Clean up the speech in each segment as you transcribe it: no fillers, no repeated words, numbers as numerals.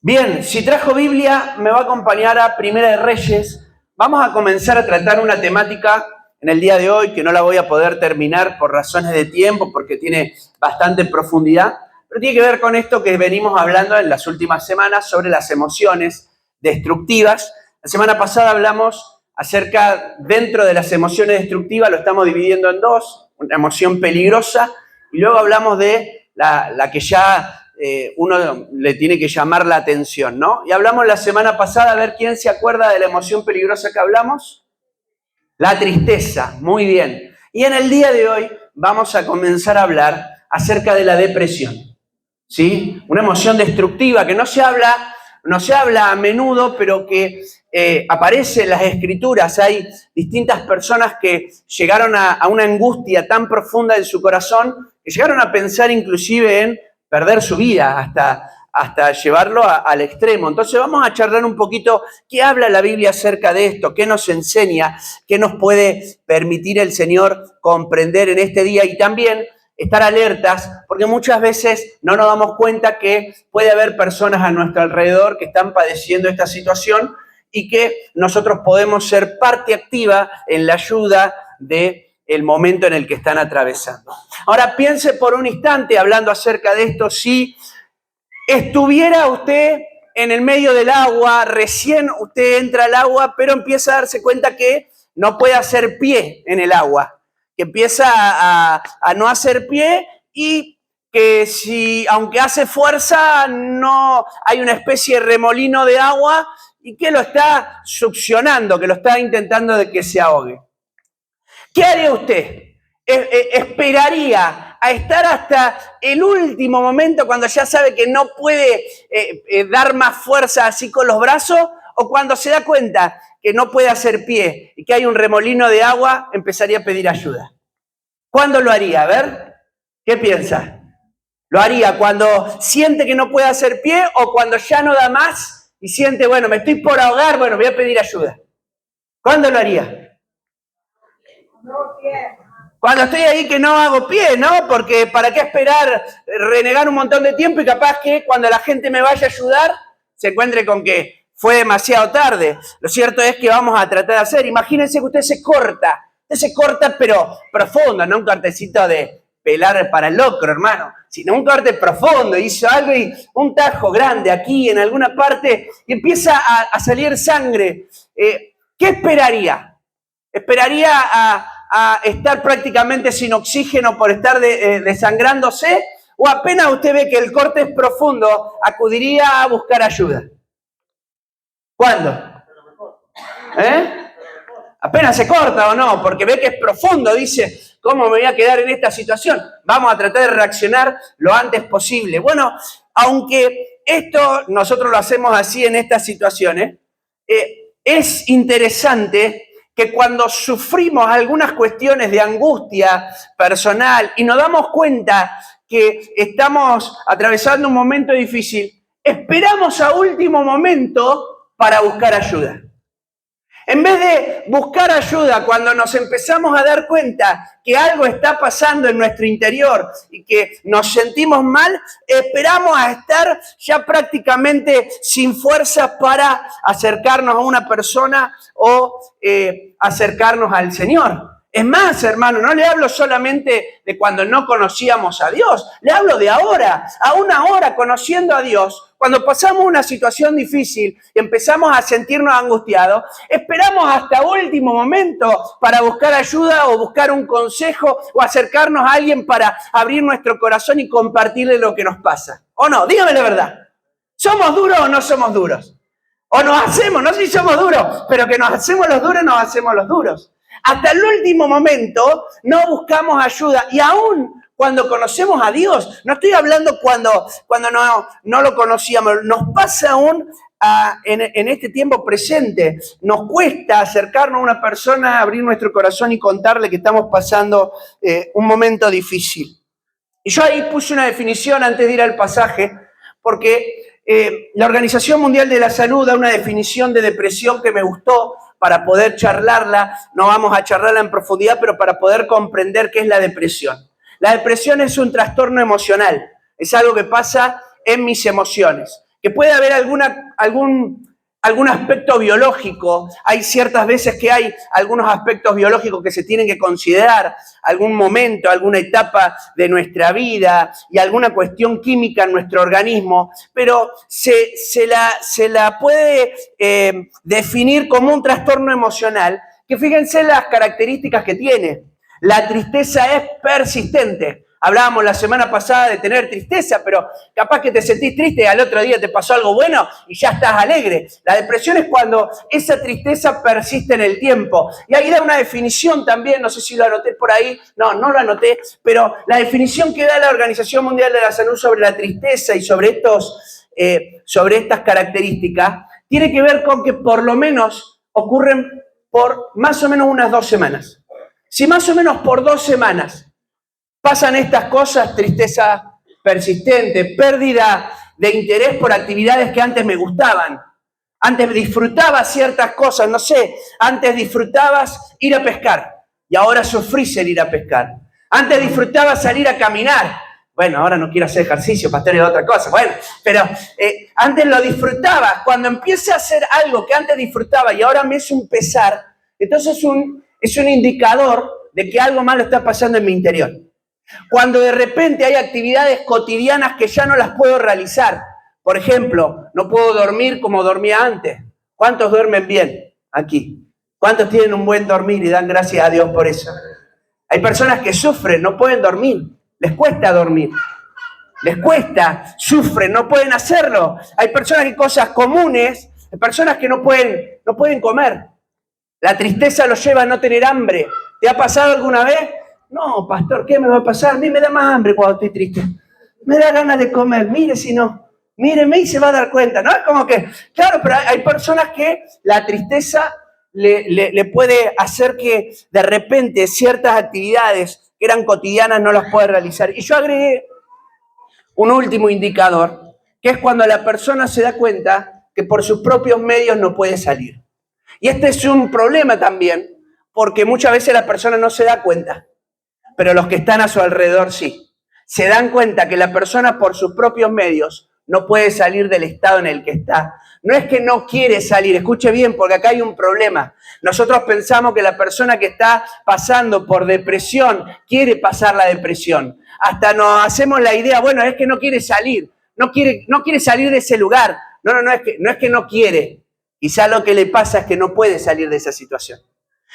Bien, si trajo Biblia, me va a acompañar a Primera de Reyes. Vamos a comenzar a tratar una temática en el día de hoy que no la voy a poder terminar por razones de tiempo, porque tiene bastante profundidad, pero tiene que ver con esto que venimos hablando en las últimas semanas sobre las emociones destructivas. La semana pasada hablamos acerca, dentro de las emociones destructivas, lo estamos dividiendo en dos, una emoción peligrosa, y luego hablamos de la que ya uno le tiene que llamar la atención, ¿no? Y hablamos la semana pasada, a ver quién se acuerda de la emoción peligrosa que hablamos. La tristeza, muy bien. Y en el día de hoy vamos a comenzar a hablar acerca de la depresión, ¿sí? Una emoción destructiva que no se habla a menudo, pero que aparece en las Escrituras. Hay distintas personas que llegaron a una angustia tan profunda en su corazón que llegaron a pensar inclusive en perder su vida hasta llevarlo al extremo. Entonces vamos a charlar un poquito qué habla la Biblia acerca de esto, qué nos enseña, qué nos puede permitir el Señor comprender en este día y también estar alertas, porque muchas veces no nos damos cuenta que puede haber personas a nuestro alrededor que están padeciendo esta situación y que nosotros podemos ser parte activa en la ayuda de el momento en el que están atravesando. Ahora piense por un instante, hablando acerca de esto, si estuviera usted en el medio del agua, recién usted entra al agua, pero empieza a darse cuenta que no puede hacer pie en el agua, que empieza a no hacer pie y que si, aunque hace fuerza, no hay una especie de remolino de agua y que lo está succionando, que lo está intentando de que se ahogue. ¿Qué haría usted? ¿Esperaría a estar hasta el último momento cuando ya sabe que no puede dar más fuerza así con los brazos? ¿O cuando se da cuenta que no puede hacer pie y que hay un remolino de agua, empezaría a pedir ayuda? ¿Cuándo lo haría? A ver, ¿qué piensa? ¿Lo haría cuando siente que no puede hacer pie o cuando ya no da más y siente, bueno, me estoy por ahogar, bueno, voy a pedir ayuda? ¿Cuándo lo haría? Cuando estoy ahí que no hago pie, ¿no? Porque ¿para qué esperar renegar un montón de tiempo y capaz que cuando la gente me vaya a ayudar se encuentre con que fue demasiado tarde? Lo cierto es que vamos a tratar de hacer. Imagínense que usted se corta pero profundo, no un cortecito de pelar para el locro, hermano, sino un corte profundo, hizo algo y un tajo grande aquí en alguna parte y empieza a salir sangre. ¿Qué esperaría? ¿Esperaría a estar prácticamente sin oxígeno por estar desangrándose? ¿O apenas usted ve que el corte es profundo, acudiría a buscar ayuda? ¿Cuándo? Apenas se corta o no, porque ve que es profundo, dice, ¿cómo me voy a quedar en esta situación? Vamos a tratar de reaccionar lo antes posible. Bueno, aunque esto nosotros lo hacemos así en estas situaciones, es interesante que cuando sufrimos algunas cuestiones de angustia personal y nos damos cuenta que estamos atravesando un momento difícil, esperamos a último momento para buscar ayuda. En vez de buscar ayuda cuando nos empezamos a dar cuenta que algo está pasando en nuestro interior y que nos sentimos mal, esperamos a estar ya prácticamente sin fuerzas para acercarnos a una persona o acercarnos al Señor. Es más, hermano, no le hablo solamente de cuando no conocíamos a Dios, le hablo de ahora, aún ahora conociendo a Dios. Cuando pasamos una situación difícil y empezamos a sentirnos angustiados, esperamos hasta último momento para buscar ayuda o buscar un consejo o acercarnos a alguien para abrir nuestro corazón y compartirle lo que nos pasa. ¿O no? Dígame la verdad. ¿Somos duros o no somos duros? O nos hacemos, no sé si somos duros, pero que nos hacemos los duros. Hasta el último momento no buscamos ayuda y aún cuando conocemos a Dios, no estoy hablando cuando no lo conocíamos, nos pasa aún en este tiempo presente. Nos cuesta acercarnos a una persona, abrir nuestro corazón y contarle que estamos pasando un momento difícil. Y yo ahí puse una definición antes de ir al pasaje, porque la Organización Mundial de la Salud da una definición de depresión que me gustó para poder charlarla. No vamos a charlarla en profundidad, pero para poder comprender qué es la depresión. La depresión es un trastorno emocional, es algo que pasa en mis emociones, que puede haber algún aspecto biológico. Hay ciertas veces que hay algunos aspectos biológicos que se tienen que considerar, algún momento, alguna etapa de nuestra vida y alguna cuestión química en nuestro organismo, pero se la puede definir como un trastorno emocional, que fíjense las características que tiene. La tristeza es persistente. Hablábamos la semana pasada de tener tristeza, pero capaz que te sentís triste y al otro día te pasó algo bueno y ya estás alegre. La depresión es cuando esa tristeza persiste en el tiempo. Y ahí da una definición también, no sé si lo anoté por ahí, no lo anoté, pero la definición que da la Organización Mundial de la Salud sobre la tristeza y sobre estas características tiene que ver con que por lo menos ocurren por más o menos unas 2 semanas. Si más o menos por 2 semanas pasan estas cosas, tristeza persistente, pérdida de interés por actividades que antes me gustaban. Antes disfrutaba ciertas cosas, no sé, antes disfrutabas ir a pescar y ahora sufrís el ir a pescar. Antes disfrutabas salir a caminar. Bueno, ahora no quiero hacer ejercicio, pastor, es otra cosa. Bueno, pero antes lo disfrutaba. Cuando empiece a hacer algo que antes disfrutaba y ahora me es un pesar, entonces es un indicador de que algo malo está pasando en mi interior. Cuando de repente hay actividades cotidianas que ya no las puedo realizar. Por ejemplo, no puedo dormir como dormía antes. ¿Cuántos duermen bien aquí? ¿Cuántos tienen un buen dormir y dan gracias a Dios por eso? Hay personas que sufren, no pueden dormir. Les cuesta dormir. Les cuesta, sufren, no pueden hacerlo. Hay personas que cosas comunes, hay personas que no pueden comer. La tristeza los lleva a no tener hambre. ¿Te ha pasado alguna vez? No, pastor, ¿qué me va a pasar? A mí me da más hambre cuando estoy triste. Me da ganas de comer, mire si no. Míreme y se va a dar cuenta. No es como que, claro, pero hay personas que la tristeza le puede hacer que de repente ciertas actividades que eran cotidianas no las puede realizar. Y yo agregué un último indicador, que es cuando la persona se da cuenta que por sus propios medios no puede salir. Y este es un problema también, porque muchas veces la persona no se da cuenta, pero los que están a su alrededor sí. Se dan cuenta que la persona por sus propios medios no puede salir del estado en el que está. No es que no quiere salir, escuche bien, porque acá hay un problema. Nosotros pensamos que la persona que está pasando por depresión quiere pasar la depresión. Hasta nos hacemos la idea, bueno, es que no quiere salir, no quiere salir de ese lugar. No es que no quiere. Quizá lo que le pasa es que no puede salir de esa situación.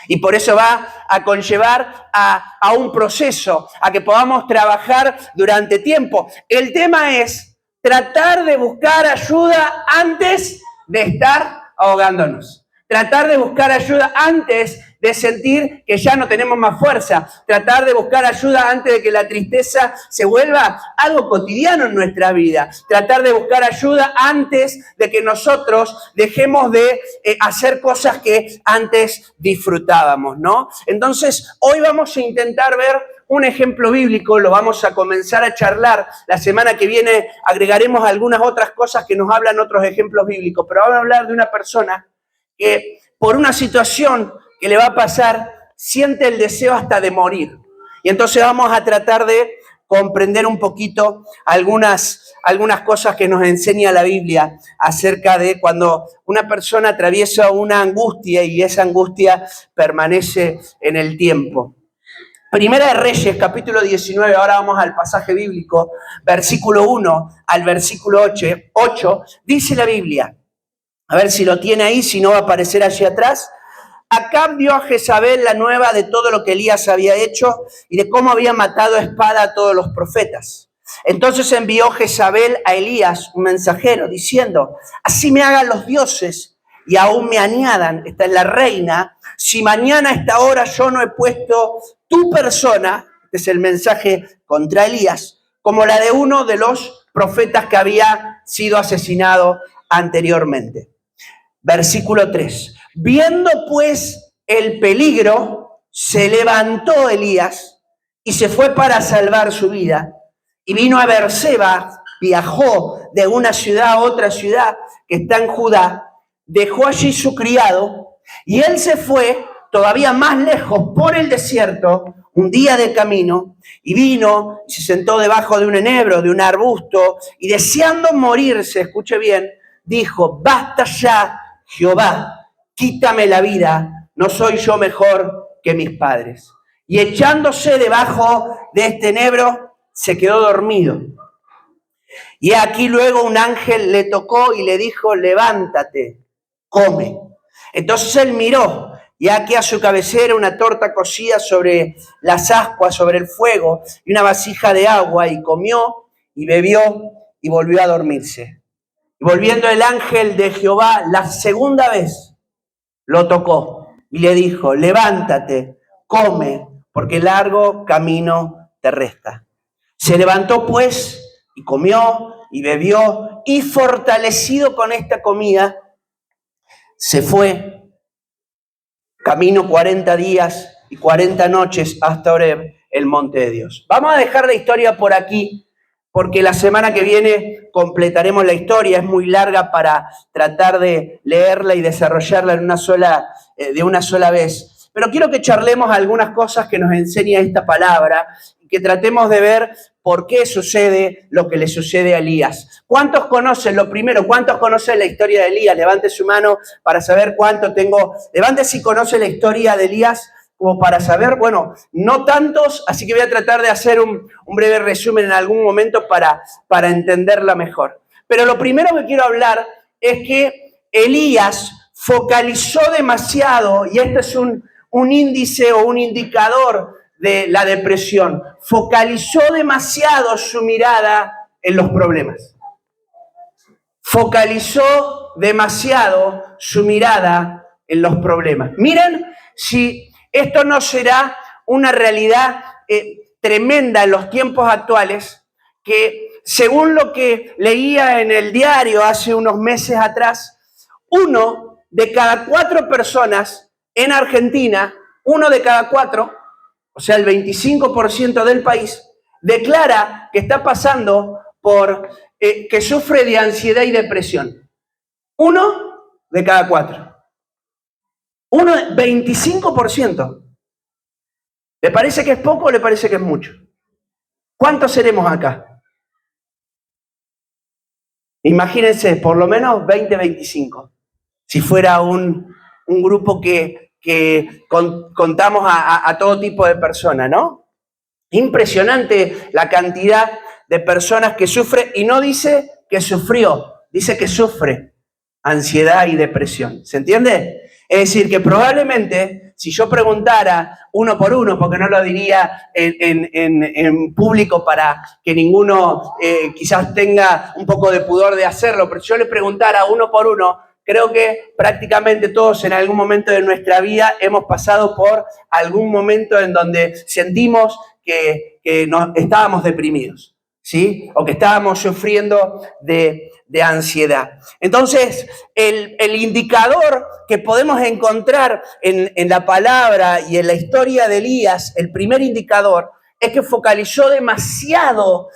Y por eso va a conllevar a un proceso, a que podamos trabajar durante tiempo. El tema es tratar de buscar ayuda antes de estar ahogándonos. Tratar de buscar ayuda antes de sentir que ya no tenemos más fuerza. Tratar de buscar ayuda antes de que la tristeza se vuelva algo cotidiano en nuestra vida. Tratar de buscar ayuda antes de que nosotros dejemos de hacer cosas que antes disfrutábamos, ¿no? Entonces, hoy vamos a intentar ver un ejemplo bíblico, lo vamos a comenzar a charlar. La semana que viene agregaremos algunas otras cosas que nos hablan otros ejemplos bíblicos, pero vamos a hablar de una persona que por una situación que le va a pasar, siente el deseo hasta de morir. Y entonces vamos a tratar de comprender un poquito algunas cosas que nos enseña la Biblia acerca de cuando una persona atraviesa una angustia y esa angustia permanece en el tiempo. Primera de Reyes, capítulo 19, ahora vamos al pasaje bíblico, versículo 1 al versículo 8, dice la Biblia, a ver si lo tiene ahí, si no va a aparecer allí atrás. Acab dio a Jezabel la nueva de todo lo que Elías había hecho y de cómo había matado a espada a todos los profetas. Entonces envió Jezabel a Elías, un mensajero, diciendo, así me hagan los dioses y aún me añadan, esta es la reina, si mañana a esta hora yo no he puesto tu persona, este es el mensaje contra Elías, como la de uno de los profetas que había sido asesinado anteriormente. Versículo 3. Viendo pues el peligro, se levantó Elías y se fue para salvar su vida. Y vino a Beerseba, viajó de una ciudad a otra ciudad que está en Judá, dejó allí su criado y él se fue todavía más lejos por el desierto, un día de camino, y vino y se sentó debajo de un enebro, de un arbusto, y deseando morirse, escuche bien, dijo: basta ya, Jehová, quítame la vida, no soy yo mejor que mis padres. Y echándose debajo de este enebro, se quedó dormido. Y aquí luego un ángel le tocó y le dijo: levántate, come. Entonces él miró, y aquí a su cabecera una torta cocida sobre las ascuas, sobre el fuego, y una vasija de agua, y comió y bebió y volvió a dormirse. Y volviendo el ángel de Jehová la segunda vez, lo tocó y le dijo: levántate, come, porque largo camino te resta. Se levantó pues y comió y bebió, y fortalecido con esta comida, se fue camino 40 días y 40 noches hasta Horeb, el monte de Dios. Vamos a dejar la historia por aquí, porque la semana que viene completaremos la historia. Es muy larga para tratar de leerla y desarrollarla de una sola vez. Pero quiero que charlemos algunas cosas que nos enseña esta palabra y que tratemos de ver por qué sucede lo que le sucede a Elías. ¿Cuántos conocen, lo primero, cuántos conocen la historia de Elías? Levante su mano para saber cuánto tengo. Levante si conoce la historia de Elías, como para saber. Bueno, no tantos, así que voy a tratar de hacer un breve resumen en algún momento para entenderla mejor. Pero lo primero que quiero hablar es que Elías focalizó demasiado, y este es un índice o un indicador de la depresión. Focalizó demasiado su mirada en los problemas. Focalizó demasiado su mirada en los problemas. Miren si esto no será una realidad tremenda en los tiempos actuales, que según lo que leía en el diario hace unos meses atrás, 1 de cada 4 personas en Argentina, 1 de cada 4, o sea, el 25% del país, declara que está pasando por, que sufre de ansiedad y depresión. 1 de cada 4. 25%. ¿Le parece que es poco o le parece que es mucho? ¿Cuántos seremos acá? Imagínense, por lo menos 20, 25. Si fuera un grupo que contamos a todo tipo de personas, ¿no? Impresionante la cantidad de personas que sufre, y no dice que sufrió, dice que sufre ansiedad y depresión. ¿Se entiende? Es decir, que probablemente si yo preguntara uno por uno, porque no lo diría en público para que ninguno quizás tenga un poco de pudor de hacerlo, pero si yo le preguntara uno por uno, creo que prácticamente todos en algún momento de nuestra vida hemos pasado por algún momento en donde sentimos que estábamos deprimidos, ¿sí? O que estábamos sufriendo de ansiedad. Entonces, el indicador que podemos encontrar en la palabra y en la historia de Elías, el primer indicador, es que focalizó demasiado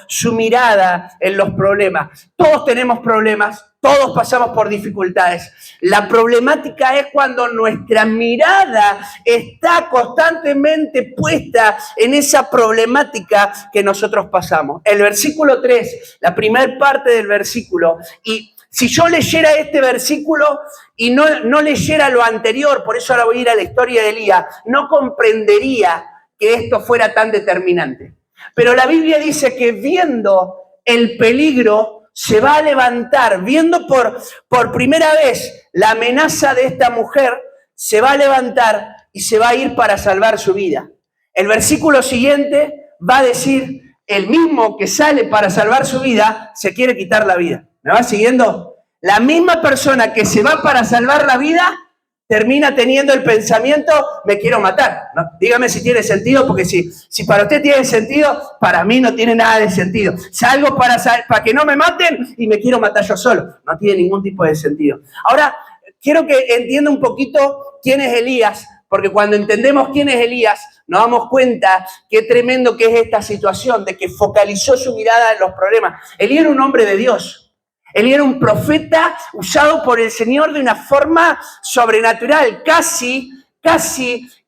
su mirada en los problemas. Todos tenemos problemas, todos pasamos por dificultades. La problemática es cuando nuestra mirada está constantemente puesta en esa problemática que nosotros pasamos. El versículo 3, la primera parte del versículo, y si yo leyera este versículo y no leyera lo anterior, por eso ahora voy a ir a la historia de Elías, no comprendería que esto fuera tan determinante. Pero la Biblia dice que viendo el peligro se va a levantar, viendo por primera vez la amenaza de esta mujer, se va a levantar y se va a ir para salvar su vida. El versículo siguiente va a decir: el mismo que sale para salvar su vida se quiere quitar la vida. ¿Me va siguiendo? La misma persona que se va para salvar la vida termina teniendo el pensamiento: me quiero matar, ¿no? Dígame si tiene sentido, porque si para usted tiene sentido, para mí no tiene nada de sentido. Salgo para que no me maten y me quiero matar yo solo. No tiene ningún tipo de sentido. Ahora, quiero que entienda un poquito quién es Elías, porque cuando entendemos quién es Elías, nos damos cuenta qué tremendo que es esta situación de que focalizó su mirada en los problemas. Elías era un hombre de Dios. Elías era un profeta usado por el Señor de una forma sobrenatural, casi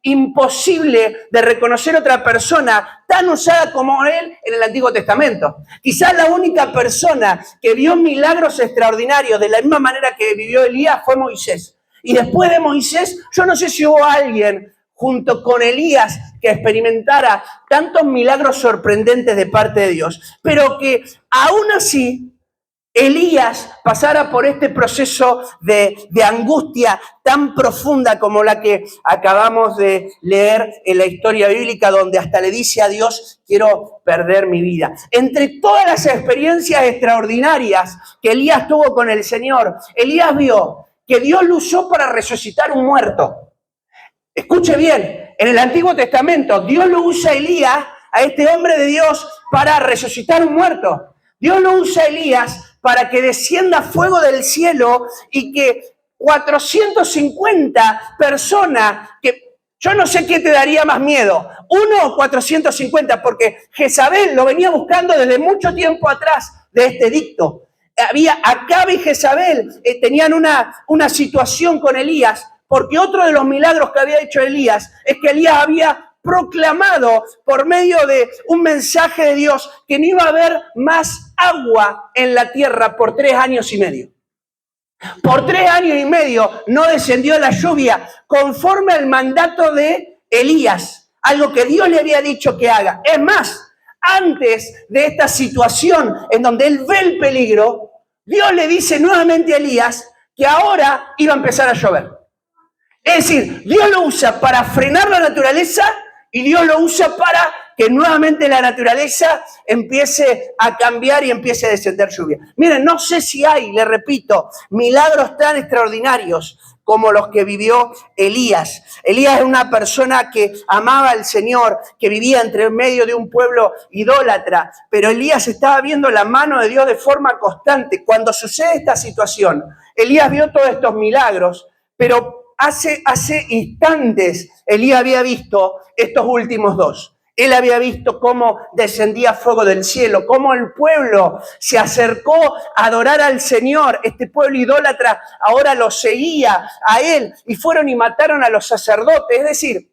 imposible de reconocer otra persona tan usada como él en el Antiguo Testamento. Quizás la única persona que vio milagros extraordinarios de la misma manera que vivió Elías fue Moisés. Y después de Moisés, yo no sé si hubo alguien junto con Elías que experimentara tantos milagros sorprendentes de parte de Dios, pero que aún así Elías pasara por este proceso de angustia tan profunda como la que acabamos de leer en la historia bíblica, donde hasta le dice a Dios, quiero perder mi vida. Entre todas las experiencias extraordinarias que Elías tuvo con el Señor, Elías vio que Dios lo usó para resucitar un muerto. Escuche bien, en el Antiguo Testamento Dios lo usa a Elías, a este hombre de Dios, para resucitar un muerto. Dios lo usa a Elías para que descienda fuego del cielo y que 450 personas, que yo no sé qué te daría más miedo, 1 o 450, porque Jezabel lo venía buscando desde mucho tiempo atrás de este edicto. Acabe y Jezabel tenían una situación con Elías, porque otro de los milagros que había hecho Elías es que Elías había proclamado por medio de un mensaje de Dios que no iba a haber más agua en la tierra por 3 años y medio. Por 3 años y medio no descendió la lluvia conforme al mandato de Elías, algo que Dios le había dicho que haga. Es más, antes de esta situación en donde él ve el peligro, Dios le dice nuevamente a Elías que ahora iba a empezar a llover. Es decir, Dios lo usa para frenar la naturaleza y Dios lo usa para que nuevamente la naturaleza empiece a cambiar y empiece a descender lluvia. Miren, no sé si hay, le repito, milagros tan extraordinarios como los que vivió Elías. Elías era una persona que amaba al Señor, que vivía entre medio de un pueblo idólatra, pero Elías estaba viendo la mano de Dios de forma constante. Cuando sucede esta situación, Elías vio todos estos milagros, pero hace instantes Elías había visto estos últimos 2. Él había visto cómo descendía fuego del cielo, cómo el pueblo se acercó a adorar al Señor. Este pueblo idólatra ahora lo seguía a él y fueron y mataron a los sacerdotes. Es decir,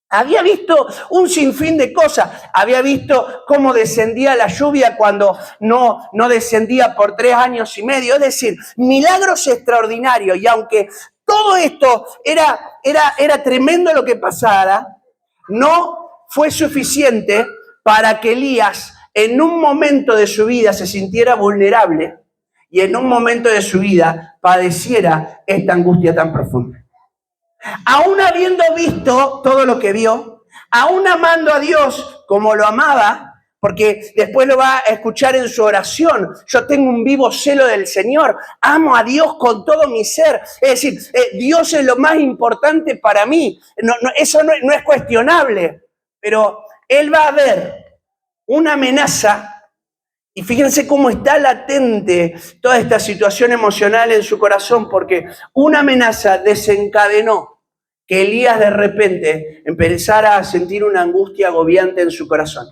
había visto un sinfín de cosas. Había visto cómo descendía la lluvia cuando no descendía por 3 años y medio. Es decir, milagros extraordinarios. Y aunque todo esto era tremendo lo que pasara, no fue suficiente para que Elías en un momento de su vida se sintiera vulnerable y en un momento de su vida padeciera esta angustia tan profunda. Aún habiendo visto todo lo que vio, aún amando a Dios como lo amaba, porque después lo va a escuchar en su oración, yo tengo un vivo celo del Señor, amo a Dios con todo mi ser, es decir, Dios es lo más importante para mí, eso no es cuestionable, pero él va a ver una amenaza y fíjense cómo está latente toda esta situación emocional en su corazón, porque una amenaza desencadenó que Elías de repente empezara a sentir una angustia agobiante en su corazón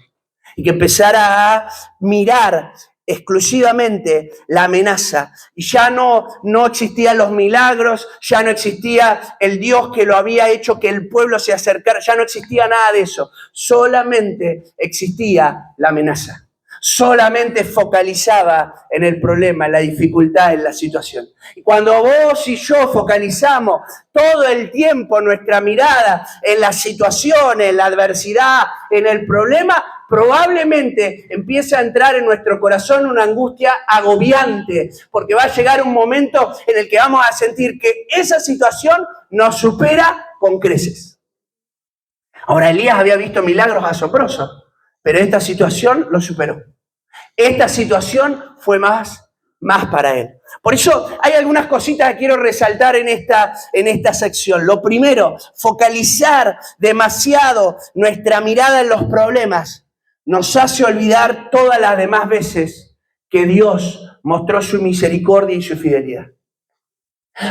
y que empezara a mirar exclusivamente la amenaza. Y ya no existían los milagros, ya no existía el Dios que lo había hecho que el pueblo se acercara, ya no existía nada de eso. Solamente existía la amenaza. Solamente focalizaba en el problema, en la dificultad, en la situación. Y cuando vos y yo focalizamos todo el tiempo nuestra mirada en la situación, en la adversidad, en el problema, probablemente empieza a entrar en nuestro corazón una angustia agobiante, porque va a llegar un momento en el que vamos a sentir que esa situación nos supera con creces. Ahora, Elías había visto milagros asombrosos, pero esta situación lo superó. Esta situación fue más para él. Por eso hay algunas cositas que quiero resaltar en esta sección. Lo primero, focalizar demasiado nuestra mirada en los problemas nos hace olvidar todas las demás veces que Dios mostró su misericordia y su fidelidad.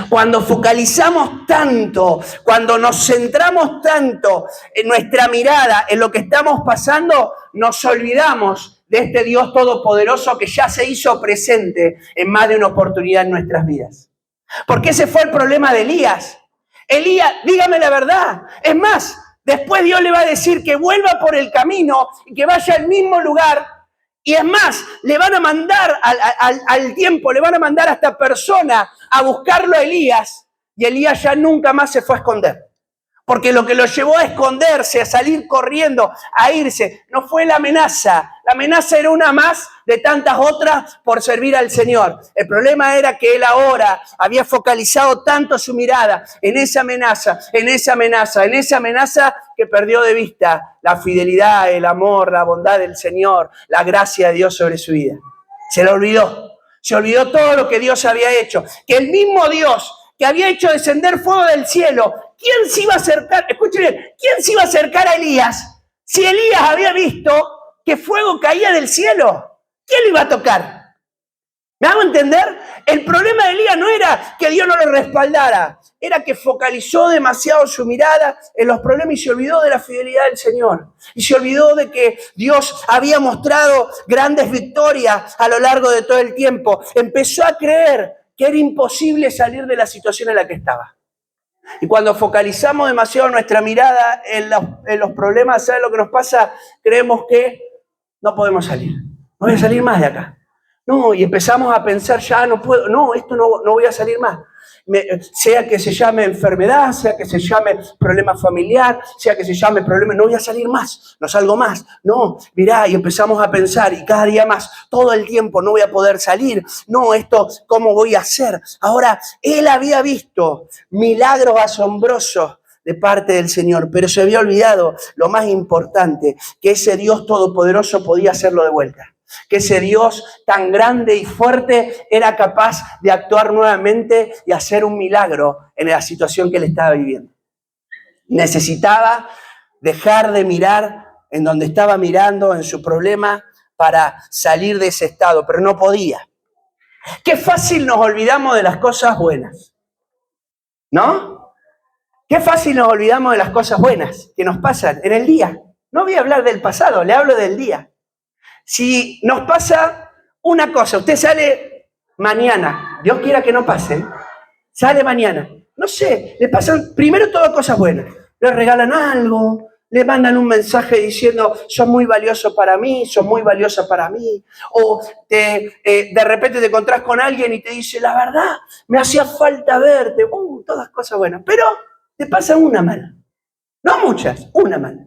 Cuando focalizamos tanto, cuando nos centramos tanto en nuestra mirada, en lo que estamos pasando, nos olvidamos de este Dios todopoderoso que ya se hizo presente en más de una oportunidad en nuestras vidas. Porque ese fue el problema de Elías. Elías, dígame la verdad. Es más, después Dios le va a decir que vuelva por el camino y que vaya al mismo lugar. Y es más, le van a mandar al tiempo, le van a mandar a esta persona a buscarlo a Elías. Y Elías ya nunca más se fue a esconder. Porque lo que lo llevó a esconderse, a salir corriendo, a irse, no fue la amenaza. La amenaza era una más de tantas otras por servir al Señor. El problema era que él ahora había focalizado tanto su mirada en esa amenaza, que perdió de vista la fidelidad, el amor, la bondad del Señor, la gracia de Dios sobre su vida. Se lo olvidó. Se olvidó todo lo que Dios había hecho. Que el mismo Dios que había hecho descender fuego del cielo, ¿quién se iba a acercar? Escuchen bien, ¿quién se iba a acercar a Elías? Si Elías había visto que fuego caía del cielo, ¿quién lo iba a tocar? ¿Me hago entender? El problema de Elías no era que Dios no lo respaldara, era que focalizó demasiado su mirada en los problemas y se olvidó de la fidelidad del Señor. Y se olvidó de que Dios había mostrado grandes victorias a lo largo de todo el tiempo. Empezó a creer que era imposible salir de la situación en la que estaba. Y cuando focalizamos demasiado nuestra mirada en los problemas, ¿sabes lo que nos pasa? Creemos que no podemos salir. No voy a salir más de acá. No, y empezamos a pensar, ya no puedo, no, esto no voy a salir más. Sea que se llame enfermedad, sea que se llame problema familiar, sea que se llame problema, no voy a salir más, no salgo más. No, mirá, y empezamos a pensar, y cada día más, todo el tiempo no voy a poder salir. No, esto, ¿cómo voy a hacer? Ahora, él había visto milagros asombrosos de parte del Señor, pero se había olvidado lo más importante, que ese Dios todopoderoso podía hacerlo de vuelta. Que ese Dios tan grande y fuerte era capaz de actuar nuevamente y hacer un milagro en la situación que él estaba viviendo. Necesitaba dejar de mirar en donde estaba mirando, en su problema, para salir de ese estado, pero no podía. Qué fácil nos olvidamos de las cosas buenas, ¿no? Qué fácil nos olvidamos de las cosas buenas que nos pasan en el día. No voy a hablar del pasado, le hablo del día. Si nos pasa una cosa, usted sale mañana, Dios quiera que no pase, sale mañana, no sé, le pasan primero todas cosas buenas, le regalan algo, le mandan un mensaje diciendo, sos muy valioso para mí, sos muy valiosa para mí, o de repente te encontrás con alguien y te dice, la verdad, me hacía falta verte, todas cosas buenas, pero te pasa una mala, no muchas, una mala.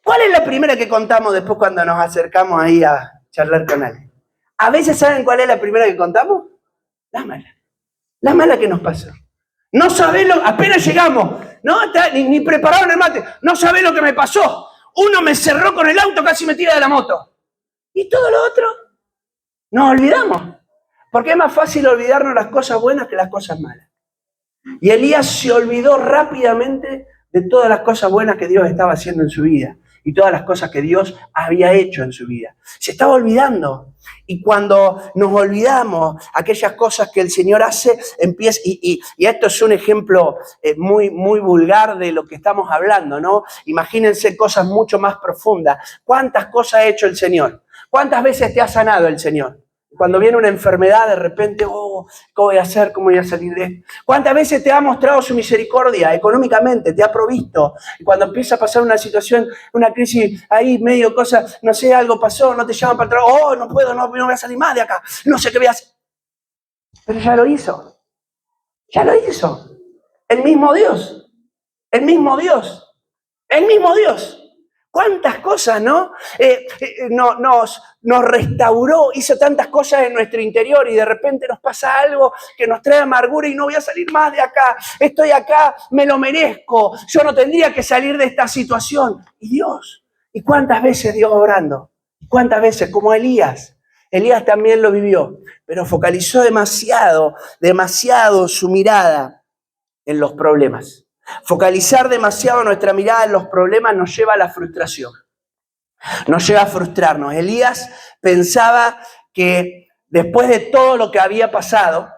¿Cuál es la primera que contamos después cuando nos acercamos ahí a charlar con alguien? A veces, ¿saben cuál es la primera que contamos? La mala. La mala que nos pasó. No sabés apenas llegamos, ¿no? Ni prepararon el mate. No sabés lo que me pasó. Uno me cerró con el auto, casi me tira de la moto. ¿Y todo lo otro? Nos olvidamos. Porque es más fácil olvidarnos las cosas buenas que las cosas malas. Y Elías se olvidó rápidamente de todas las cosas buenas que Dios estaba haciendo en su vida. Y todas las cosas que Dios había hecho en su vida. Se estaba olvidando. Y cuando nos olvidamos aquellas cosas que el Señor hace, empieza, y esto es un ejemplo muy, muy vulgar de lo que estamos hablando, ¿no? Imagínense cosas mucho más profundas. ¿Cuántas cosas ha hecho el Señor? ¿Cuántas veces te ha sanado el Señor? Cuando viene una enfermedad, de repente, ¿qué voy a hacer? ¿Cómo voy a salir de esto? ¿Cuántas veces te ha mostrado su misericordia económicamente? Te ha provisto. Y cuando empieza a pasar una situación, una crisis, ahí medio cosa, no sé, algo pasó, no te llaman para el trabajo, no puedo, no voy a salir más de acá, no sé qué voy a hacer. Pero ya lo hizo. Ya lo hizo. El mismo Dios. El mismo Dios. El mismo Dios. ¿Cuántas cosas, no? Nos restauró, hizo tantas cosas en nuestro interior y de repente nos pasa algo que nos trae amargura y no voy a salir más de acá. Estoy acá, me lo merezco. Yo no tendría que salir de esta situación. Y Dios, ¿y cuántas veces Dios obrando? ¿Cuántas veces? Como Elías. Elías también lo vivió, pero focalizó demasiado su mirada en los problemas. Focalizar demasiado nuestra mirada en los problemas nos lleva a la frustración. Nos lleva a frustrarnos. Elías pensaba que después de todo lo que había pasado,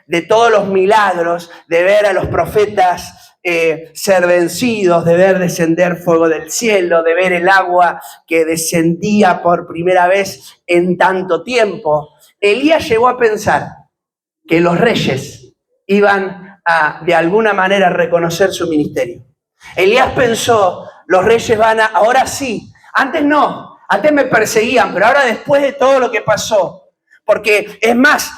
de todos los milagros, de ver a los profetas ser vencidos, de ver descender fuego del cielo, de ver el agua que descendía por primera vez en tanto tiempo. Elías llegó a pensar que los reyes iban a, de alguna manera, reconocer su ministerio. Elías pensó, los reyes van a, ahora sí, antes no, antes me perseguían, pero ahora después de todo lo que pasó, porque es más,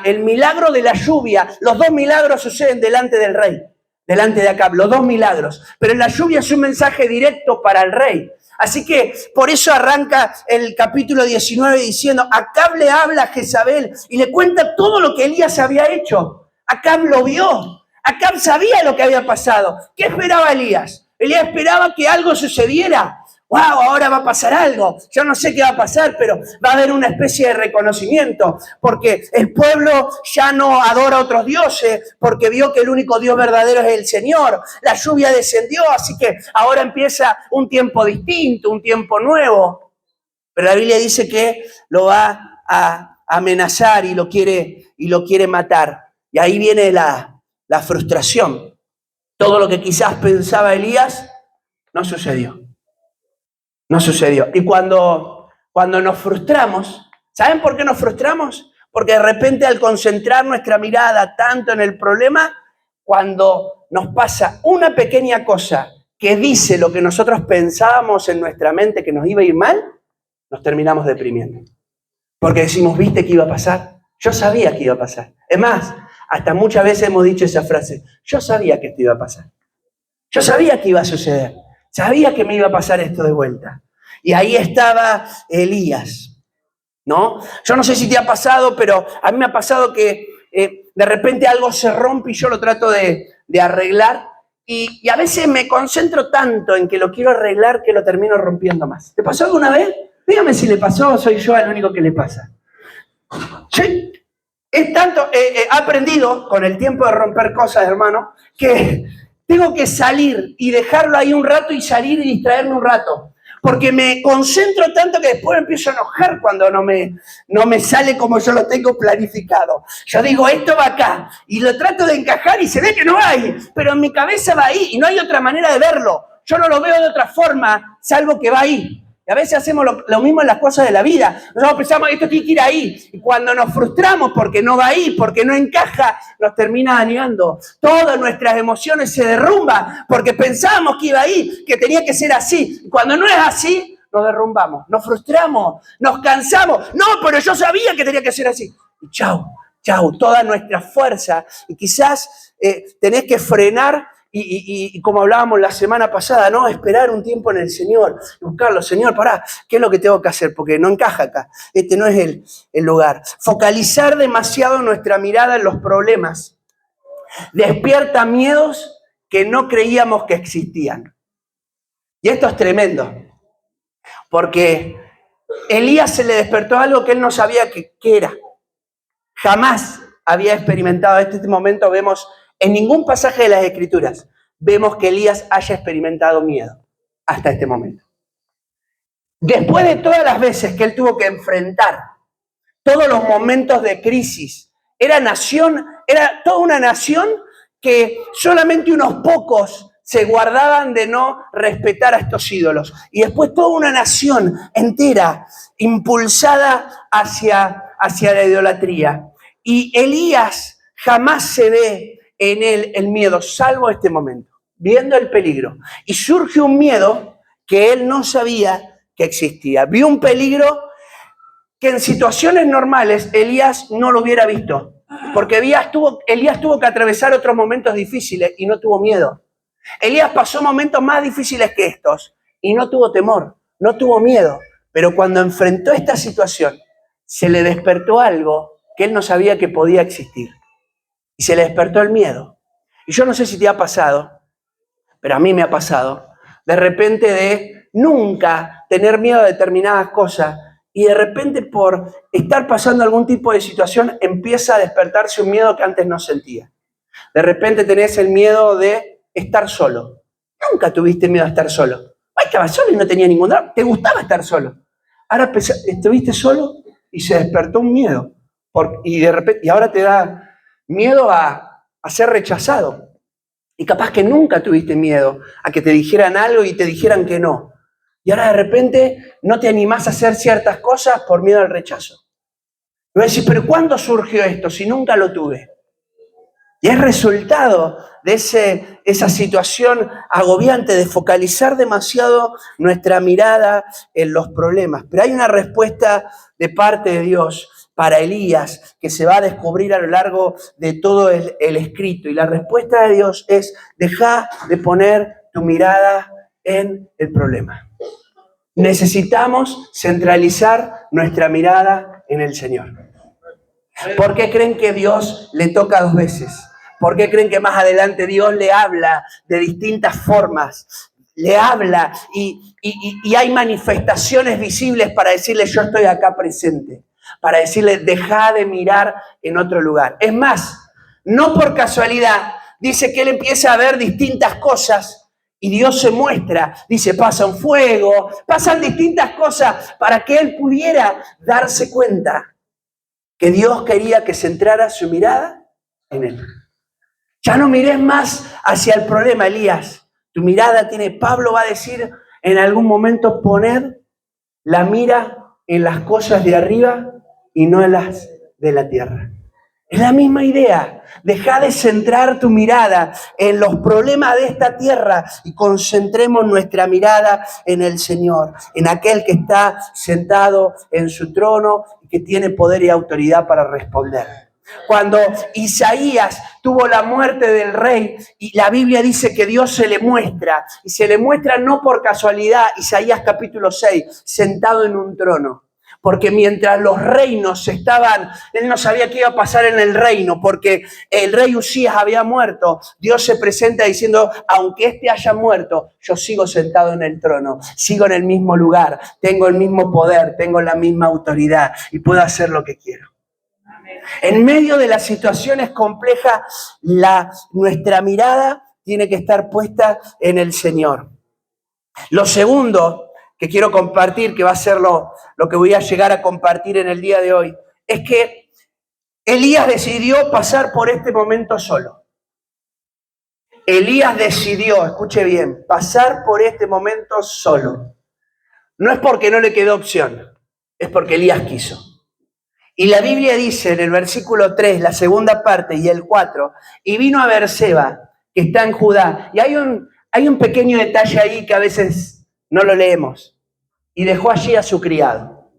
el milagro de la lluvia, los dos milagros suceden delante del rey, delante de Acab, los dos milagros, pero la lluvia es un mensaje directo para el rey. Así que por eso arranca el capítulo 19 diciendo, Acab le habla a Jezabel y le cuenta todo lo que Elías había hecho. Acab lo vio, Acab sabía lo que había pasado. ¿Qué esperaba Elías? Elías esperaba que algo sucediera. ¡Wow! Ahora va a pasar algo. Yo no sé qué va a pasar, pero va a haber una especie de reconocimiento, porque el pueblo ya no adora a otros dioses, porque vio que el único Dios verdadero es el Señor. La lluvia descendió, así que ahora empieza un tiempo distinto, un tiempo nuevo. Pero la Biblia dice que lo va a amenazar y lo quiere matar. Y ahí viene la frustración. Todo lo que quizás pensaba Elías no sucedió. No sucedió. Y cuando nos frustramos, ¿saben por qué nos frustramos? Porque de repente al concentrar nuestra mirada tanto en el problema, cuando nos pasa una pequeña cosa que dice lo que nosotros pensábamos en nuestra mente que nos iba a ir mal, nos terminamos deprimiendo. Porque decimos, ¿viste qué iba a pasar? Yo sabía que iba a pasar. Es más, hasta muchas veces hemos dicho esa frase, yo sabía que esto iba a pasar. Yo sabía que iba a suceder. Sabía que me iba a pasar esto de vuelta. Y ahí estaba Elías, ¿no? Yo no sé si te ha pasado, pero a mí me ha pasado que de repente algo se rompe y yo lo trato de arreglar. Y a veces me concentro tanto en que lo quiero arreglar que lo termino rompiendo más. ¿Te pasó alguna vez? Dígame si le pasó o soy yo el único que le pasa. Sí. Es tanto, he aprendido con el tiempo de romper cosas, hermano, que tengo que salir y dejarlo ahí un rato y salir y distraerme un rato. Porque me concentro tanto que después me empiezo a enojar cuando no me sale como yo lo tengo planificado. Yo digo, esto va acá, y lo trato de encajar y se ve que no hay, pero en mi cabeza va ahí y no hay otra manera de verlo. Yo no lo veo de otra forma, salvo que va ahí. Y a veces hacemos lo mismo en las cosas de la vida. Nosotros pensamos, esto tiene que ir ahí. Y cuando nos frustramos porque no va ahí, porque no encaja, nos termina dañando. Todas nuestras emociones se derrumban porque pensábamos que iba ahí, que tenía que ser así. Y cuando no es así, nos derrumbamos, nos frustramos, nos cansamos. No, pero yo sabía que tenía que ser así. Y chau, toda nuestra fuerza. Y quizás tenés que frenar. Y como hablábamos la semana pasada, ¿no? Esperar un tiempo en el Señor, buscarlo. Señor, pará, ¿qué es lo que tengo que hacer? Porque no encaja acá. Este no es el lugar. Focalizar demasiado nuestra mirada en los problemas despierta miedos que no creíamos que existían. Y esto es tremendo, porque Elías se le despertó algo que él no sabía qué era. Jamás había experimentado. En este momento vemos en ningún pasaje de las Escrituras vemos que Elías haya experimentado miedo hasta este momento. Después de todas las veces que él tuvo que enfrentar todos los momentos de crisis, era toda una nación que solamente unos pocos se guardaban de no respetar a estos ídolos. Y después toda una nación entera impulsada hacia la idolatría. Y Elías jamás se ve en él el miedo, salvo este momento, viendo el peligro. Y surge un miedo que él no sabía que existía. Vio un peligro que en situaciones normales Elías no lo hubiera visto, porque Elías tuvo que atravesar otros momentos difíciles y no tuvo miedo. Elías pasó momentos más difíciles que estos y no tuvo temor, no tuvo miedo. Pero cuando enfrentó esta situación, se le despertó algo que él no sabía que podía existir. Y se le despertó el miedo. Y yo no sé si te ha pasado, pero a mí me ha pasado, de repente de nunca tener miedo a determinadas cosas y de repente por estar pasando algún tipo de situación empieza a despertarse un miedo que antes no sentía. De repente tenés el miedo de estar solo. Nunca tuviste miedo a estar solo. Estabas solo y no tenía ningún drama. Te gustaba estar solo. Ahora estuviste solo y se despertó un miedo. Y ahora te da miedo a ser rechazado. Y capaz que nunca tuviste miedo a que te dijeran algo y te dijeran que no. Y ahora de repente no te animás a hacer ciertas cosas por miedo al rechazo. Y vas a decir, pero ¿cuándo surgió esto si nunca lo tuve? Y es resultado de esa situación agobiante de focalizar demasiado nuestra mirada en los problemas. Pero hay una respuesta de parte de Dios para Elías que se va a descubrir a lo largo de todo el escrito. Y la respuesta de Dios es: deja de poner tu mirada en el problema. Necesitamos centralizar nuestra mirada en el Señor. ¿Por qué creen que Dios le toca 2 veces? ¿Por qué creen que más adelante Dios le habla de distintas formas? Le habla y hay manifestaciones visibles para decirle: yo estoy acá presente. Para decirle: deja de mirar en otro lugar. Es más, no por casualidad, dice que él empieza a ver distintas cosas y Dios se muestra. Dice, pasa un fuego, pasan distintas cosas para que él pudiera darse cuenta que Dios quería que centrara su mirada en él. Ya no mires más hacia el problema, Elías. Tu mirada tiene, Pablo va a decir en algún momento, poner la mira en las cosas de arriba y no en las de la tierra. Es la misma idea. Deja de centrar tu mirada en los problemas de esta tierra y concentremos nuestra mirada en el Señor, en aquel que está sentado en su trono y que tiene poder y autoridad para responder. Cuando Isaías tuvo la muerte del rey, y la Biblia dice que Dios se le muestra, y se le muestra no por casualidad, Isaías capítulo 6, sentado en un trono. Porque mientras los reinos estaban, él no sabía qué iba a pasar en el reino, porque el rey Usías había muerto. Dios se presenta diciendo, aunque éste haya muerto, yo sigo sentado en el trono, sigo en el mismo lugar, tengo el mismo poder, tengo la misma autoridad y puedo hacer lo que quiero. En medio de las situaciones complejas, nuestra mirada tiene que estar puesta en el Señor. Lo segundo que quiero compartir, que va a ser lo que voy a llegar a compartir en el día de hoy, es que Elías decidió pasar por este momento solo. Elías decidió, escuche bien, pasar por este momento solo. No es porque no le quedó opción, es porque Elías quiso. Y la Biblia dice en el versículo 3, la segunda parte y el 4, y vino a Beerseba, que está en Judá. Y hay un pequeño detalle ahí que a veces no lo leemos. Y dejó allí a su criado.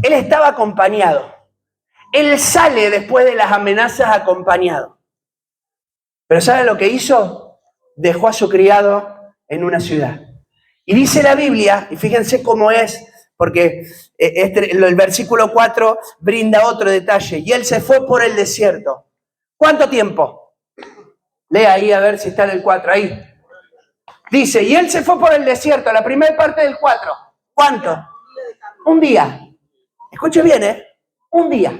Él estaba acompañado. Él sale después de las amenazas acompañado. Pero ¿sabe lo que hizo? Dejó a su criado en una ciudad. Y dice la Biblia, y fíjense cómo es, porque el versículo 4 brinda otro detalle. Y él se fue por el desierto. ¿Cuánto tiempo? Lea ahí a ver si está en el 4, ahí. Dice, y él se fue por el desierto, la primera parte del 4. ¿Cuánto? Un día. Escuche bien, un día.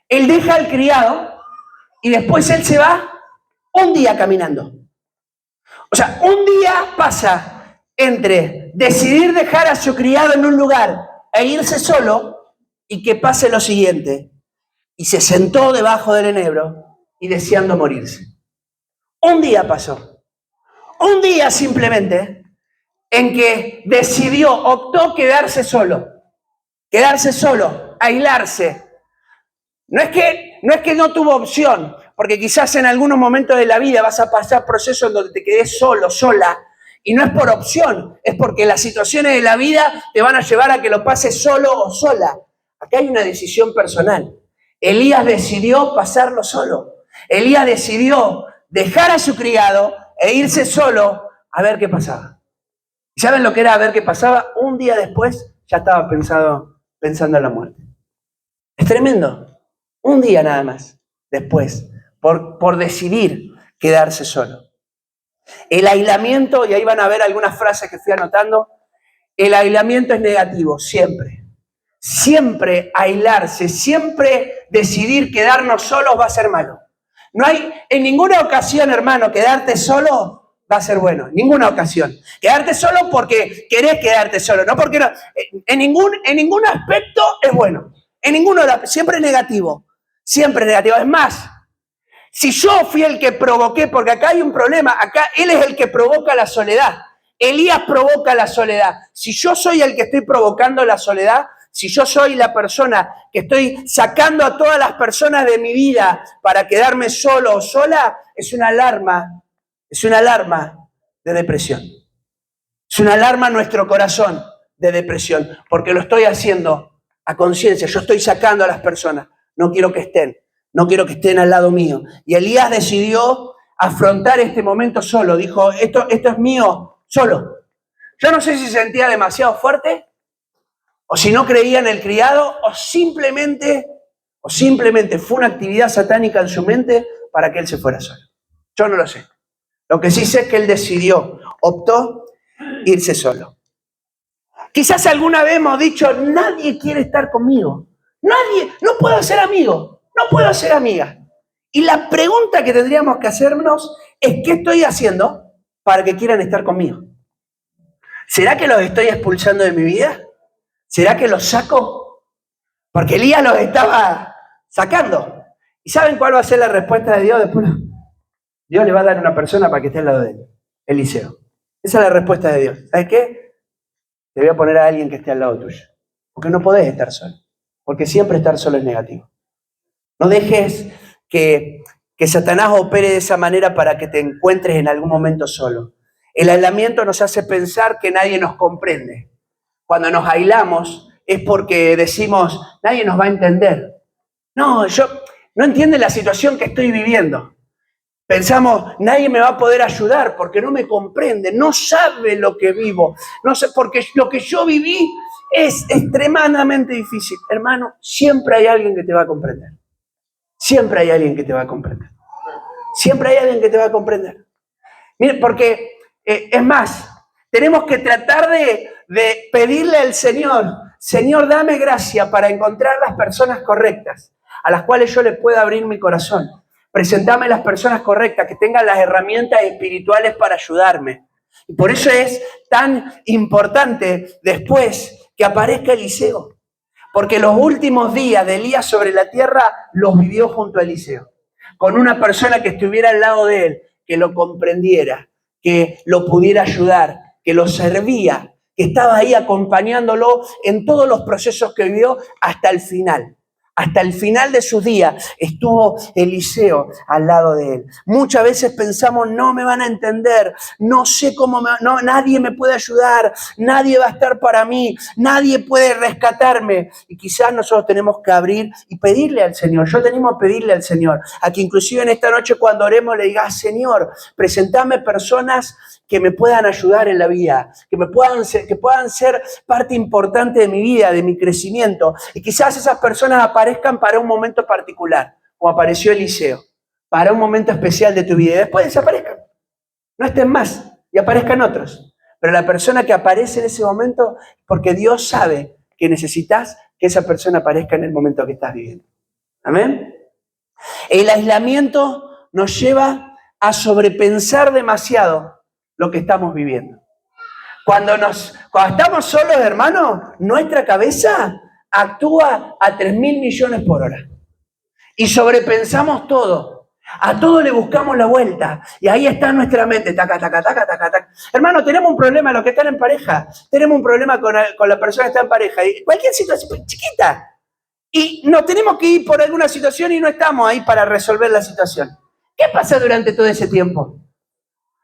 Él deja al criado y después él se va un día caminando. O sea, un día pasa entre decidir dejar a su criado en un lugar e irse solo y que pase lo siguiente. Y se sentó debajo del enebro y deseando morirse. Un día pasó. Un día simplemente en que decidió, optó quedarse solo, aislarse. No es que no tuvo opción, porque quizás en algunos momentos de la vida vas a pasar procesos en donde te quedes solo, sola, y no es por opción, es porque las situaciones de la vida te van a llevar a que lo pases solo o sola. Acá hay una decisión personal. Elías decidió pasarlo solo. Elías decidió dejar a su criado e irse solo a ver qué pasaba. ¿Y saben lo que era a ver qué pasaba? Un día después ya estaba pensando en la muerte. Es tremendo. Un día nada más después, por decidir quedarse solo. El aislamiento, y ahí van a ver algunas frases que fui anotando, el aislamiento es negativo, siempre. Siempre aislarse, siempre decidir quedarnos solos va a ser malo. No hay en ninguna ocasión, hermano, quedarte solo va a ser bueno. En ninguna ocasión. Quedarte solo porque querés quedarte solo, no porque no. En ningún aspecto es bueno. En ninguno, siempre es negativo. Siempre es negativo. Es más, Si yo fui el que provoqué, porque acá hay un problema, acá él es el que provoca la soledad. Elías provoca la soledad. Si yo soy el que estoy provocando la soledad, si yo soy la persona que estoy sacando a todas las personas de mi vida para quedarme solo o sola, es una alarma de depresión. Es una alarma en nuestro corazón de depresión, porque lo estoy haciendo a conciencia. Yo estoy sacando a las personas. No quiero que estén al lado mío. Y Elías decidió afrontar este momento solo. Dijo, esto es mío, solo. Yo no sé si se sentía demasiado fuerte, o si no creía en el criado, o simplemente fue una actividad satánica en su mente para que él se fuera solo. Yo no lo sé. Lo que sí sé es que él optó irse solo. Quizás alguna vez hemos dicho, nadie quiere estar conmigo. Nadie, no puedo ser amigo, no puedo ser amiga. Y la pregunta que tendríamos que hacernos es, ¿qué estoy haciendo para que quieran estar conmigo? ¿Será que los estoy expulsando de mi vida? ¿Será que los saco? Porque Elías los estaba sacando. ¿Y saben cuál va a ser la respuesta de Dios después? Dios le va a dar una persona para que esté al lado de él, Eliseo. Esa es la respuesta de Dios. ¿Sabes qué? Te voy a poner a alguien que esté al lado tuyo. Porque no podés estar solo. Porque siempre estar solo es negativo. No dejes que Satanás opere de esa manera para que te encuentres en algún momento solo. El aislamiento nos hace pensar que nadie nos comprende. Cuando nos aislamos es porque decimos, nadie nos va a entender. No entiende la situación que estoy viviendo. Pensamos, nadie me va a poder ayudar porque no me comprende, no sabe lo que vivo, no sé, porque lo que yo viví es extremadamente difícil. Hermano, siempre hay alguien que te va a comprender. Siempre hay alguien que te va a comprender. Siempre hay alguien que te va a comprender. Mire, porque es más, tenemos que tratar de pedirle al Señor, Señor, dame gracia para encontrar las personas correctas a las cuales yo les pueda abrir mi corazón. Presentame las personas correctas, que tengan las herramientas espirituales para ayudarme. Y por eso es tan importante después que aparezca Eliseo. Porque los últimos días de Elías sobre la tierra los vivió junto a Eliseo. Con una persona que estuviera al lado de él, que lo comprendiera, que lo pudiera ayudar, que lo servía, que estaba ahí acompañándolo en todos los procesos que vivió hasta el final. Hasta el final de sus días estuvo Eliseo al lado de él. Muchas veces pensamos, no me van a entender, no sé cómo, nadie me puede ayudar, nadie va a estar para mí, nadie puede rescatarme. Y quizás nosotros tenemos que abrir y pedirle al Señor. Yo tenemos que pedirle al Señor, a que inclusive en esta noche cuando oremos le diga, Señor, presentame personas que me puedan ayudar en la vida, que puedan ser parte importante de mi vida, de mi crecimiento. Y quizás esas personas aparezcan para un momento particular, como apareció Eliseo, para un momento especial de tu vida. Y después desaparezcan, no estén más y aparezcan otros. Pero la persona que aparece en ese momento, porque Dios sabe que necesitas que esa persona aparezca en el momento que estás viviendo. ¿Amén? El aislamiento nos lleva a sobrepensar demasiado lo que estamos viviendo. Cuando estamos solos, hermano, nuestra cabeza actúa a 3.000 millones por hora. Y sobrepensamos todo. A todo le buscamos la vuelta. Y ahí está nuestra mente. Taca, taca, taca, taca, taca. Hermano, tenemos un problema, los que están en pareja. Tenemos un problema con la persona que está en pareja. Y cualquier situación chiquita. Y nos tenemos que ir por alguna situación y no estamos ahí para resolver la situación. ¿Qué pasa durante todo ese tiempo?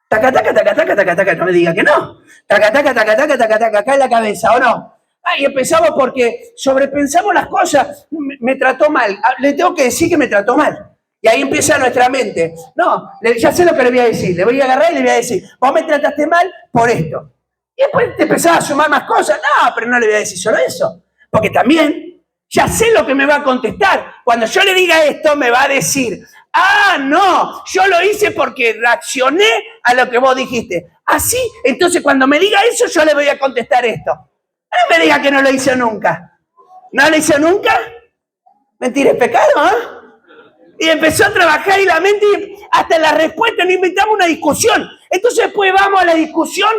Taca, taca, taca, taca, taca, taca, no me diga que no. Taca, taca, taca, taca, taca, taca, acá en la cabeza, ¿o no? Y empezamos porque sobrepensamos las cosas. Me trató mal. Le tengo que decir que me trató mal. Y ahí empieza nuestra mente. No, ya sé lo que le voy a decir. Le voy a agarrar y le voy a decir, vos me trataste mal por esto. Y después te empezás a sumar más cosas. No, pero no le voy a decir solo eso. Porque también ya sé lo que me va a contestar. Cuando yo le diga esto, me va a decir, no, yo lo hice porque reaccioné a lo que vos dijiste. ¿Así? Entonces cuando me diga eso, yo le voy a contestar esto. No me diga que no lo hizo nunca. ¿No lo hizo nunca? Mentira es pecado, Y empezó a trabajar y la mente, hasta la respuesta, nos inventamos una discusión. Entonces después vamos a la discusión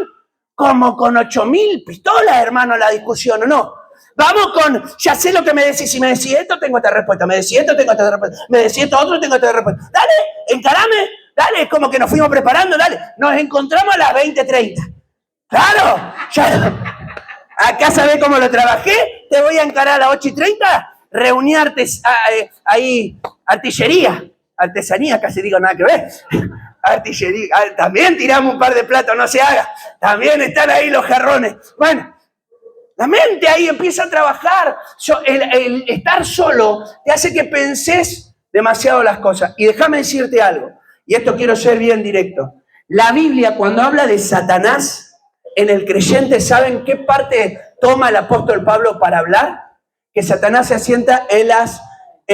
como con 8.000 pistolas, hermano, la discusión, ¿o no? Vamos con, ya sé lo que me decís. Si me decís esto, tengo esta respuesta. Me decís esto, tengo esta respuesta. Me decís esto otro, tengo esta respuesta. Dale, encarame, dale, es como que nos fuimos preparando, dale, nos encontramos a las 20:30. Claro, ya, acá sabés cómo lo trabajé, te voy a encarar a las 8:30, reuní ahí artesanía, casi digo nada que ver. Artillería, también tiramos un par de platos, no se haga, también están ahí los jarrones. Bueno, la mente ahí empieza a trabajar. El estar solo te hace que penses demasiado las cosas. Y déjame decirte algo, y esto quiero ser bien directo. La Biblia, cuando habla de Satanás, en el creyente, ¿saben qué parte toma el apóstol Pablo para hablar? Que Satanás se asienta en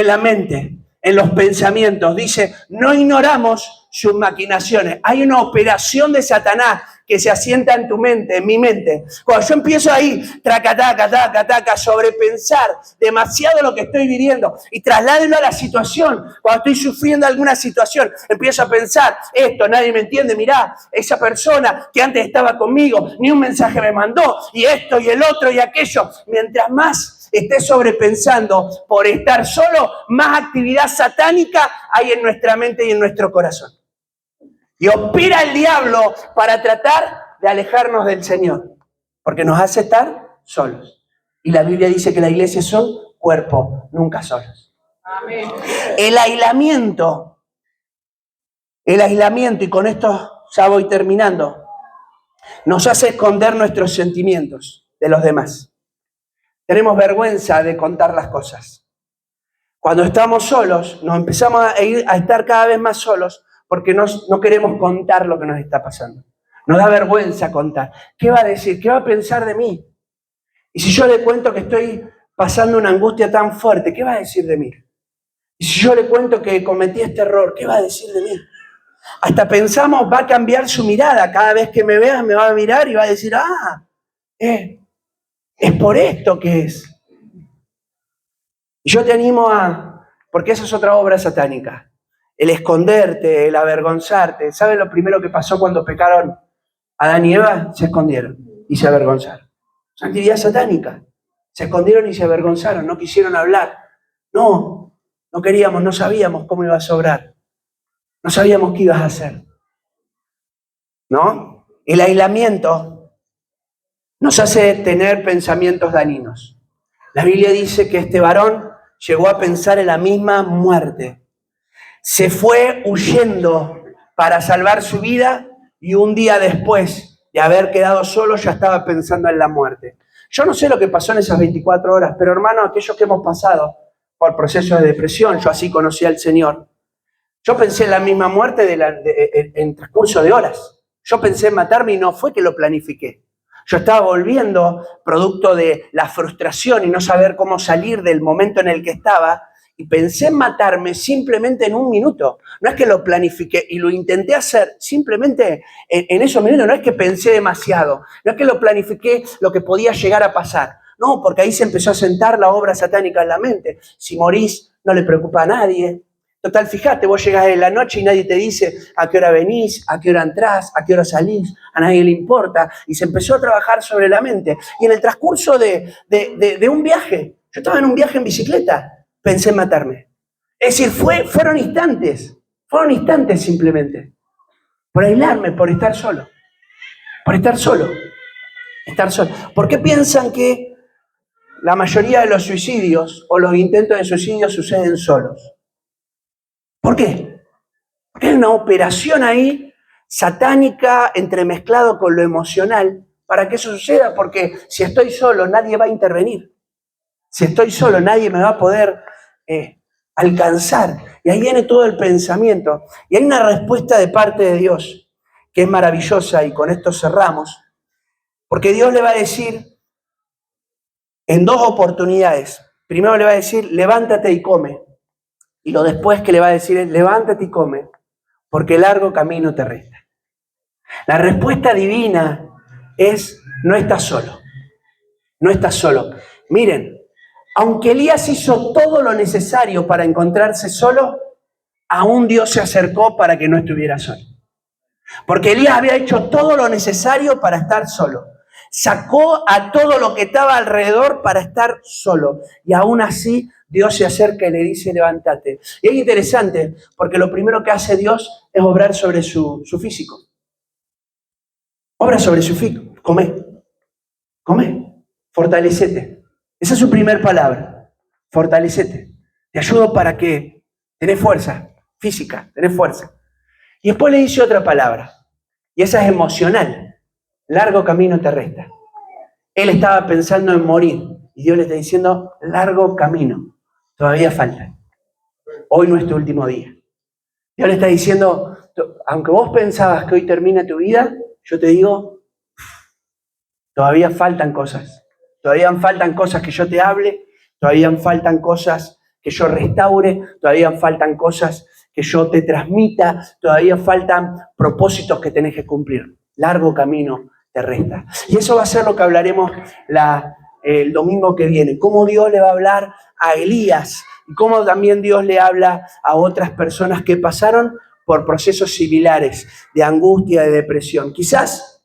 la mente, en los pensamientos. Dice, no ignoramos sus maquinaciones. Hay una operación de Satanás que se asienta en tu mente, en mi mente. Cuando yo empiezo ahí, taca, sobrepensar demasiado lo que estoy viviendo y trasládelo a la situación, cuando estoy sufriendo alguna situación, empiezo a pensar, esto, nadie me entiende, mirá, esa persona que antes estaba conmigo, ni un mensaje me mandó, y esto, y el otro, y aquello. Mientras más estés sobrepensando por estar solo, más actividad satánica hay en nuestra mente y en nuestro corazón. Y opera el diablo para tratar de alejarnos del Señor, porque nos hace estar solos. Y la Biblia dice que la iglesia son cuerpo, nunca solos. Amén. El aislamiento, y con esto ya voy terminando, nos hace esconder nuestros sentimientos de los demás. Tenemos vergüenza de contar las cosas. Cuando estamos solos, nos empezamos a estar cada vez más solos, porque no queremos contar lo que nos está pasando. Nos da vergüenza contar. ¿Qué va a decir? ¿Qué va a pensar de mí? Y si yo le cuento que estoy pasando una angustia tan fuerte, ¿qué va a decir de mí? Y si yo le cuento que cometí este error, ¿qué va a decir de mí? Hasta pensamos, va a cambiar su mirada. Cada vez que me vea, me va a mirar y va a decir, es por esto que es. Y yo te animo porque esa es otra obra satánica. El esconderte, el avergonzarte. ¿Sabes lo primero que pasó cuando pecaron Adán y Eva? Se escondieron y se avergonzaron. Es una actividad satánica. Se escondieron y se avergonzaron, no quisieron hablar. No queríamos, no sabíamos cómo iba a sobrar. No sabíamos qué ibas a hacer. ¿No? El aislamiento nos hace tener pensamientos dañinos. La Biblia dice que este varón llegó a pensar en la misma muerte. Se fue huyendo para salvar su vida y un día después de haber quedado solo ya estaba pensando en la muerte. Yo no sé lo que pasó en esas 24 horas, pero hermano, aquellos que hemos pasado por procesos de depresión, yo así conocí al Señor, yo pensé en la misma muerte en transcurso de horas. Yo pensé en matarme y no fue que lo planifiqué. Yo estaba volviendo producto de la frustración y no saber cómo salir del momento en el que estaba, y pensé en matarme simplemente en un minuto. No es que lo planifiqué y lo intenté hacer simplemente en esos minutos. No es que pensé demasiado. No es que lo planifiqué lo que podía llegar a pasar. No, porque ahí se empezó a sentar la obra satánica en la mente. Si morís, no le preocupa a nadie. Total, fíjate, vos llegás en la noche y nadie te dice a qué hora venís, a qué hora entrás, a qué hora salís. A nadie le importa. Y se empezó a trabajar sobre la mente. Y en el transcurso de un viaje, yo estaba en un viaje en bicicleta, pensé en matarme. Es decir, fueron instantes simplemente. Por aislarme, por estar solo. Estar solo. ¿Por qué piensan que la mayoría de los suicidios o los intentos de suicidio suceden solos? ¿Por qué? Porque hay una operación ahí satánica entremezclado con lo emocional para que eso suceda, porque si estoy solo nadie va a intervenir. Si estoy solo nadie me va a poder alcanzar. Y ahí viene todo el pensamiento. Y hay una respuesta de parte de Dios que es maravillosa, y con esto cerramos. Porque Dios le va a decir en dos oportunidades. Primero le va a decir, levántate y come. Y lo después que le va a decir es, levántate y come, porque largo camino te resta. La respuesta divina es, no estás solo. No estás solo. Miren, aunque Elías hizo todo lo necesario para encontrarse solo, aún Dios se acercó para que no estuviera solo. Porque Elías había hecho todo lo necesario para estar solo. Sacó a todo lo que estaba alrededor para estar solo. Y aún así, Dios se acerca y le dice, levántate. Y es interesante, porque lo primero que hace Dios es obrar sobre su físico. Obra sobre su físico. Come, fortalecete. Esa es su primer palabra, fortalecete. Te ayudo para que tenés fuerza física, tenés fuerza. Y después le dice otra palabra, y esa es emocional. Largo camino te resta. Él estaba pensando en morir, y Dios le está diciendo, largo camino, todavía falta. Hoy no es tu último día. Dios le está diciendo, aunque vos pensabas que hoy termina tu vida, yo te digo, todavía faltan cosas. Todavía faltan cosas que yo te hable, todavía faltan cosas que yo restaure, todavía faltan cosas que yo te transmita, todavía faltan propósitos que tenés que cumplir. Largo camino te resta. Y eso va a ser lo que hablaremos el domingo que viene. Cómo Dios le va a hablar a Elías y cómo también Dios le habla a otras personas que pasaron por procesos similares de angustia, de depresión. Quizás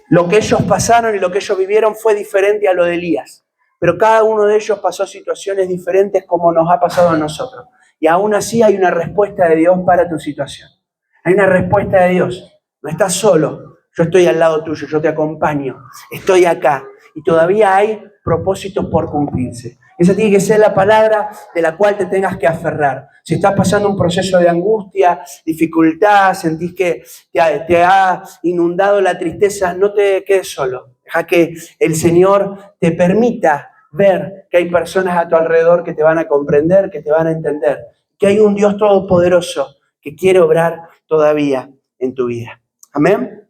lo que ellos pasaron y lo que ellos vivieron fue diferente a lo de Elías, pero cada uno de ellos pasó situaciones diferentes como nos ha pasado a nosotros. Y aún así hay una respuesta de Dios para tu situación. Hay una respuesta de Dios. No estás solo. Yo estoy al lado tuyo, yo te acompaño. Estoy acá. Y todavía hay propósitos por cumplirse. Esa tiene que ser la palabra de la cual te tengas que aferrar. Si estás pasando un proceso de angustia, dificultad, sentís que te ha inundado la tristeza, no te quedes solo. Deja que el Señor te permita ver que hay personas a tu alrededor que te van a comprender, que te van a entender. Que hay un Dios todopoderoso que quiere obrar todavía en tu vida. Amén.